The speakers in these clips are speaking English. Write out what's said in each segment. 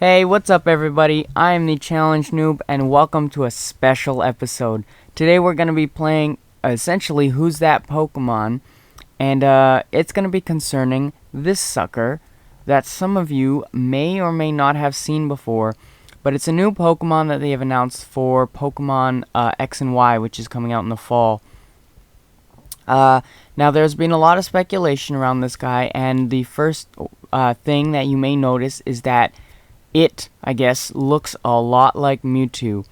Hey, what's up everybody? I am the Challenge Noob and welcome to a special episode. Today we're going to be playing essentially Who's That Pokemon, and it's going to be concerning this sucker that some of you may or may not have seen before, but it's a new Pokemon that they have announced for Pokemon X and Y, which is coming out in the fall. Now there's been a lot of speculation around this guy, and the first thing that you may notice is that I guess, looks a lot like Mewtwo.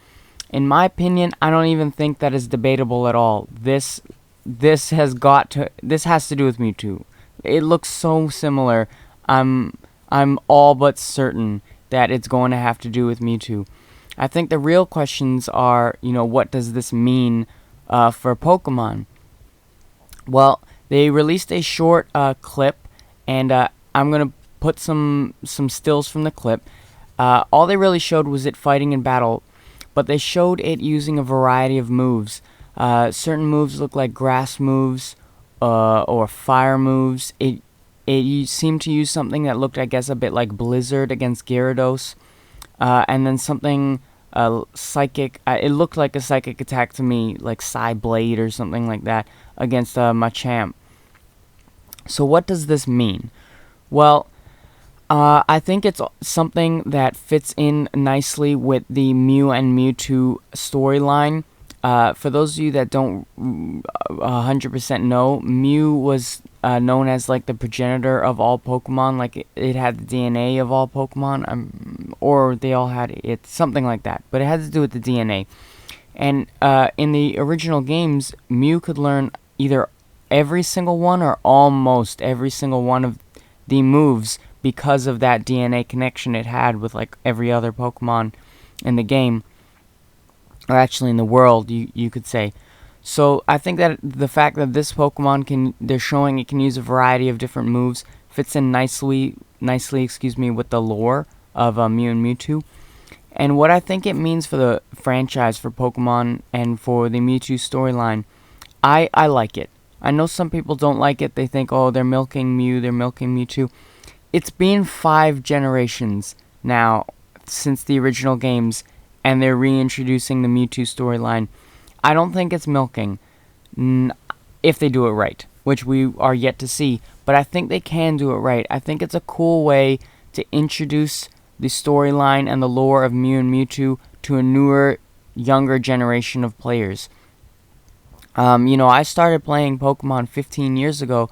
In my opinion, I don't even think that is debatable at all. This has to do with Mewtwo. It looks so similar. I'm all but certain that it's going to have to do with Mewtwo. I think the real questions are, what does this mean for Pokemon? Well, they released a short clip, and I'm gonna put some stills from the clip. All they really showed was it fighting in battle, but they showed it using a variety of moves. Certain moves look like grass moves or fire moves. It seemed to use something that looked, I guess, a bit like Blizzard against Gyarados, and then something psychic. It looked like a psychic attack to me, like Psy Blade or something like that, against Machamp. So what does this mean? Well, I think it's something that fits in nicely with the Mew and Mewtwo storyline. For those of you that don't 100% know, Mew was known as like the progenitor of all Pokemon. Like it had the DNA of all Pokemon, or they all had it, something like that. But it had to do with the DNA. And in the original games, Mew could learn either every single one or almost every single one of the moves, because of that DNA connection it had with like every other Pokemon in the game, or actually in the world, you could say. So I think that the fact that this Pokemon they're showing it can use a variety of different moves, fits in nicely, with the lore of Mew and Mewtwo. And what I think it means for the franchise, for Pokemon, and for the Mewtwo storyline, I like it. I know some people don't like it. They think, oh, they're milking Mew, they're milking Mewtwo. It's been 5 generations now since the original games, and they're reintroducing the Mewtwo storyline. I don't think it's milking, if they do it right, which we are yet to see, but I think they can do it right. I think it's a cool way to introduce the storyline and the lore of Mew and Mewtwo to a newer, younger generation of players. I started playing Pokemon 15 years ago.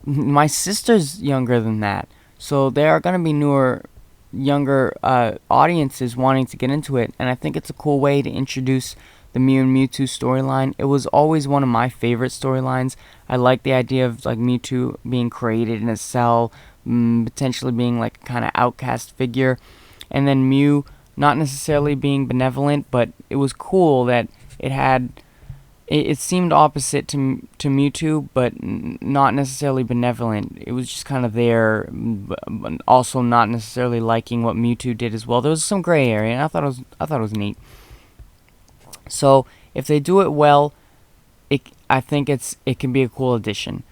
My sister's younger than that. So there are going to be newer, younger audiences wanting to get into it, and I think it's a cool way to introduce the Mew and Mewtwo storyline. It was always one of my favorite storylines. I like the idea of like Mewtwo being created in a cell, potentially being like a kind of outcast figure, and then Mew not necessarily being benevolent, but it was cool that it had. It seemed opposite to Mewtwo, but not necessarily benevolent. It was just kind of there, but also not necessarily liking what Mewtwo did as well. There was some gray area, and I thought it was neat. So if they do it well, I think it can be a cool addition.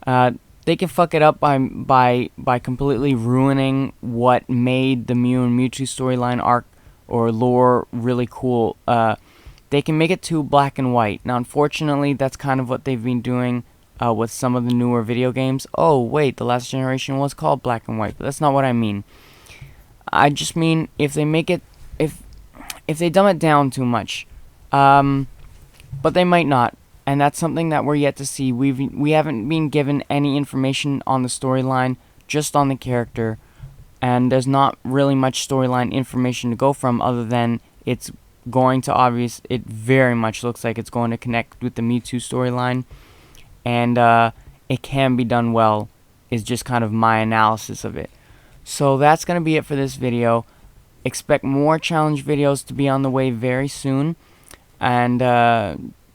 They can fuck it up by completely ruining what made the Mew and Mewtwo storyline arc or lore really cool. They can make it too black and white. Now, unfortunately, that's kind of what they've been doing with some of the newer video games. Oh, wait, the last generation was called black and white, but that's not what I mean. I just mean if they make it, if they dumb it down too much, but they might not, and that's something that we're yet to see. We haven't been given any information on the storyline, just on the character, and there's not really much storyline information to go from other than it's going to it very much looks like it's going to connect with the Mewtwo storyline, and it can be done well, is just kind of my analysis of it. So that's going to be it for this video. Expect more challenge videos to be on the way very soon, and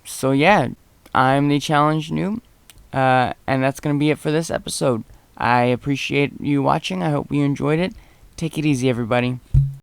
so yeah, I'm the Challenge Noob, and that's going to be it for this episode. I appreciate you watching. I hope you enjoyed it. Take it easy, everybody.